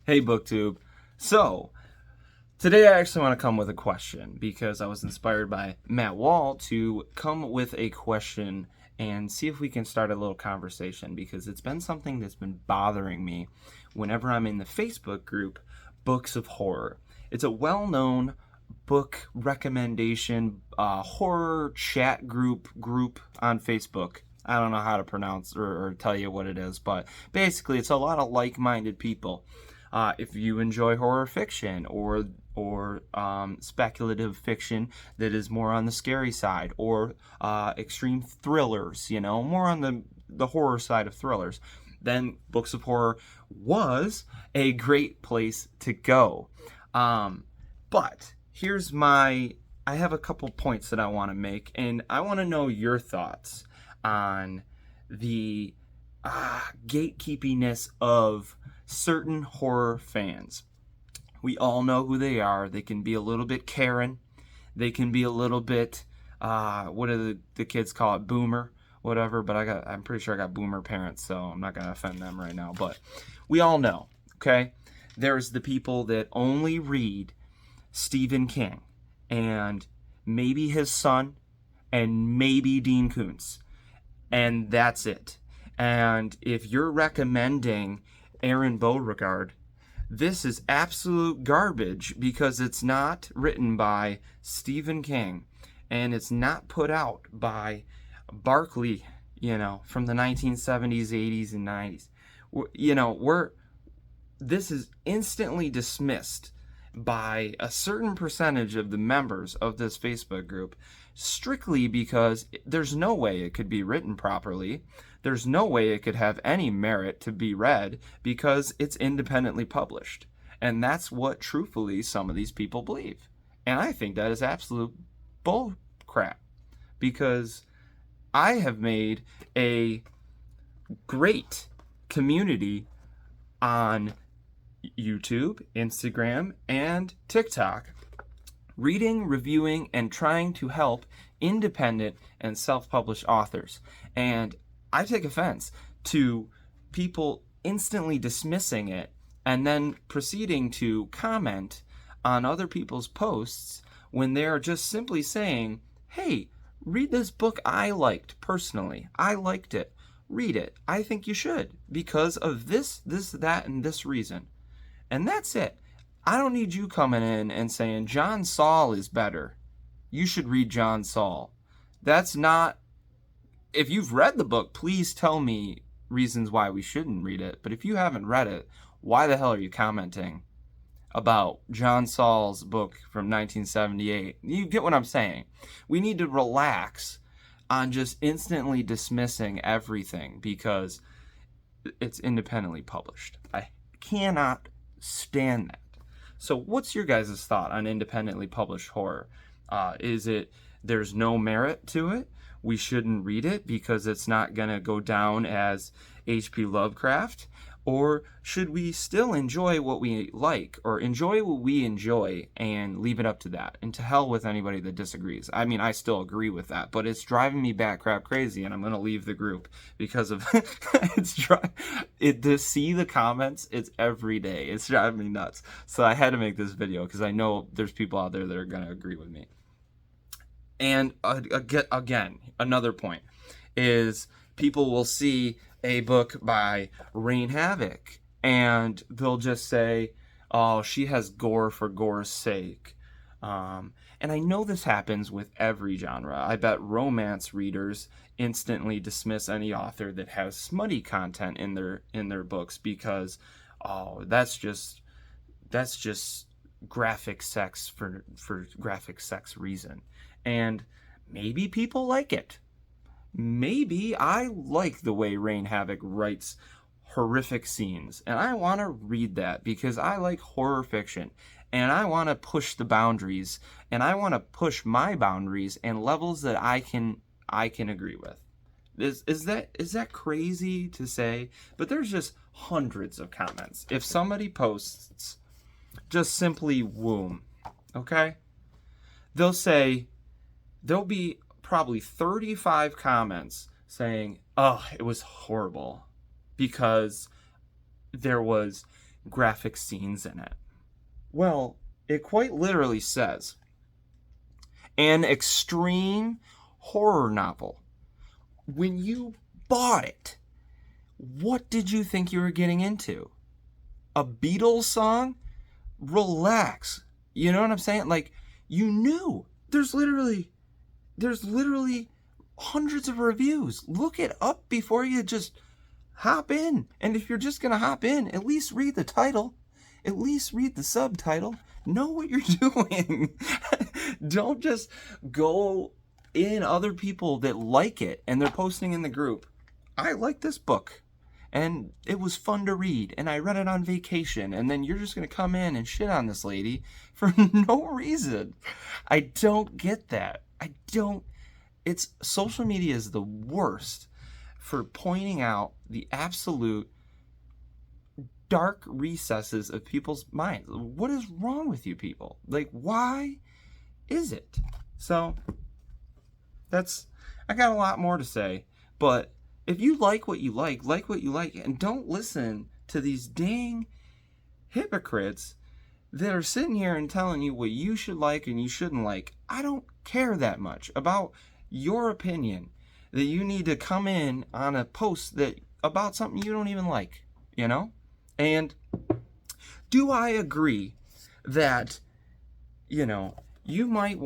Hey, BookTube. So, today I actually want to come with a question because I was inspired by Matt Wall to come with a question and see if we can start a little conversation because it's been something that's been bothering me whenever I'm in the Facebook group Books of Horror. It's a well-known book recommendation horror chat group on Facebook. I don't know how to pronounce or tell you what it is, but basically it's a lot of like-minded people. If you enjoy horror fiction or speculative fiction that is more on the scary side, or extreme thrillers, more on the horror side of thrillers, then Books of Horror was a great place to go. But here's I have a couple points that I want to make, and I want to know your thoughts on the gatekeepiness of certain horror fans. We all know who they are. They can be a little bit Karen. They can be a little bit, what do the kids call it? Boomer, whatever. But I'm pretty sure I got boomer parents, so I'm not going to offend them right now. But we all know, okay? There's the people that only read Stephen King and maybe his son and maybe Dean Koontz. And that's it. And if you're recommending Aaron Beauregard, this is absolute garbage because it's not written by Stephen King and it's not put out by Barkley, from the 1970s, 80s, and 90s. This is instantly dismissed by a certain percentage of the members of this Facebook group strictly because there's no way it could be written properly. There's no way it could have any merit to be read because it's independently published. And that's what, truthfully, some of these people believe. And I think that is absolute bull crap because I have made a great community on YouTube, Instagram, and TikTok, reading, reviewing, and trying to help independent and self-published authors. And I take offense to people instantly dismissing it and then proceeding to comment on other people's posts when they're just simply saying, hey, read this book I liked personally. I liked it. Read it. I think you should because of this, that, and this reason. And that's it. I don't need you coming in and saying John Saul is better. You should read John Saul. That's not... If you've read the book, please tell me reasons why we shouldn't read it. But if you haven't read it, why the hell are you commenting about John Saul's book from 1978? You get what I'm saying. We need to relax on just instantly dismissing everything because it's independently published. I cannot stand that. So what's your guys' thought on independently published horror? Is it there's no merit to it? We shouldn't read it because it's not going to go down as H.P. Lovecraft? Or should we still enjoy what we like or enjoy what we enjoy and leave it up to that? And to hell with anybody that disagrees. I mean, I still agree with that, but it's driving me bat crap crazy and I'm going to leave the group because of to see the comments, it's every day. It's driving me nuts. So I had to make this video because I know there's people out there that are going to agree with me. And again, another point is people will see a book by Rain Havoc and they'll just say, oh, she has gore for gore's sake. And I know this happens with every genre. I bet romance readers instantly dismiss any author that has smutty content in their books because, oh, that's just graphic sex for graphic sex reason. And maybe people like it. Maybe I like the way Rain Havoc writes horrific scenes. And I want to read that because I like horror fiction. And I want to push the boundaries. And I want to push my boundaries and levels that I can agree with. Is that crazy to say? But there's just hundreds of comments. If somebody posts just simply womb, okay? There'll be probably 35 comments saying, oh, it was horrible because there was graphic scenes in it. Well, it quite literally says, an extreme horror novel. When you bought it, what did you think you were getting into? A Beatles song? Relax. You know what I'm saying? Like, you knew. There's literally hundreds of reviews. Look it up before you just hop in. And if you're just going to hop in, at least read the title. At least read the subtitle. Know what you're doing. Don't just go in other people that like it and they're posting in the group, I like this book and it was fun to read and I read it on vacation, and then you're just going to come in and shit on this lady for no reason. I don't get that. It's social media is the worst for pointing out the absolute dark recesses of people's minds. What is wrong with you people? Like, why is it? So I got a lot more to say, but if you like what you like what you like, and don't listen to these dang hypocrites that are sitting here and telling you what you should like and you shouldn't like. I don't care that much about your opinion that you need to come in on a post that about something you don't even like, you know? And do I agree that, you might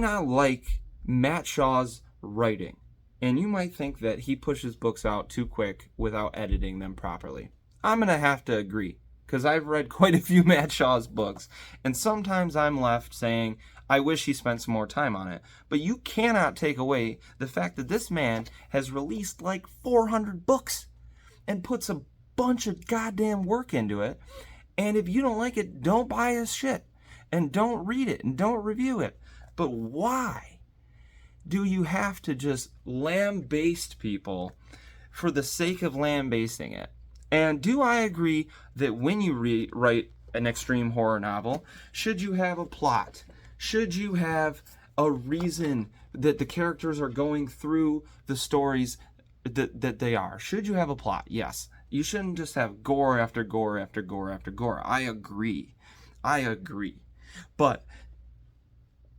not like Matt Shaw's writing, and you might think that he pushes books out too quick without editing them properly. I'm going to have to agree, because I've read quite a few Matt Shaw's books, and sometimes I'm left saying, I wish he spent some more time on it. But you cannot take away the fact that this man has released like 400 books and puts a bunch of goddamn work into it. And if you don't like it, don't buy his shit and don't read it and don't review it. But why do you have to just lambaste people for the sake of lambasting it? And do I agree that when you write an extreme horror novel, should you have a plot? Should you have a reason that the characters are going through the stories that they are? Should you have a plot? Yes. You shouldn't just have gore after gore after gore after gore. I agree. But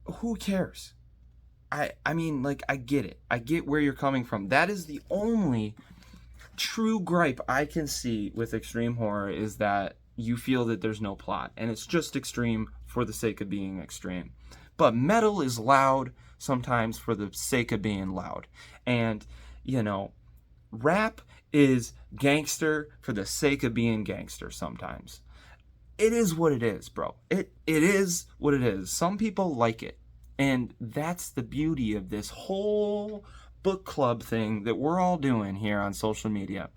who cares? I mean, I get it. I get where you're coming from. That is the only true gripe I can see with extreme horror, is that you feel that there's no plot and it's just extreme for the sake of being extreme. But metal is loud sometimes for the sake of being loud. And, rap is gangster for the sake of being gangster sometimes. It is what it is, bro. It is what it is. Some people like it. And that's the beauty of this whole book club thing that we're all doing here on social media,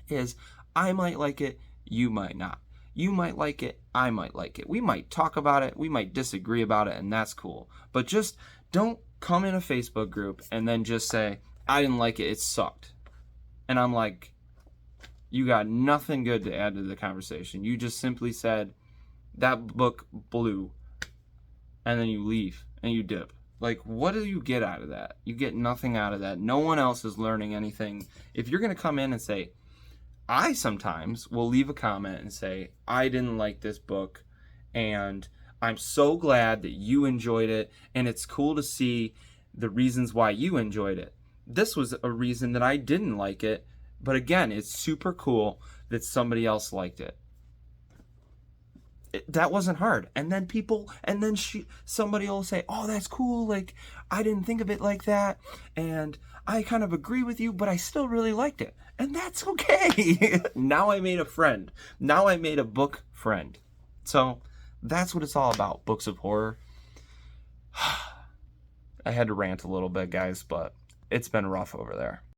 is I might like it, you might not. You might like it, I might like it. We might talk about it, we might disagree about it, and that's cool. But just don't come in a Facebook group and then just say, I didn't like it, it sucked. And I'm like, you got nothing good to add to the conversation. You just simply said, that book blew. And then you leave and you dip. Like, what do you get out of that? You get nothing out of that. No one else is learning anything. If you're going to come in and say, I sometimes will leave a comment and say, I didn't like this book, and I'm so glad that you enjoyed it, and it's cool to see the reasons why you enjoyed it. This was a reason that I didn't like it, but again, it's super cool that somebody else liked it. That wasn't hard. And then somebody will say, oh, that's cool, like, I didn't think of it like that, and I kind of agree with you, but I still really liked it. And that's okay. Now I made a friend. Now I made a book friend. So that's what it's all about, books of horror. I had to rant a little bit, guys, but it's been rough over there.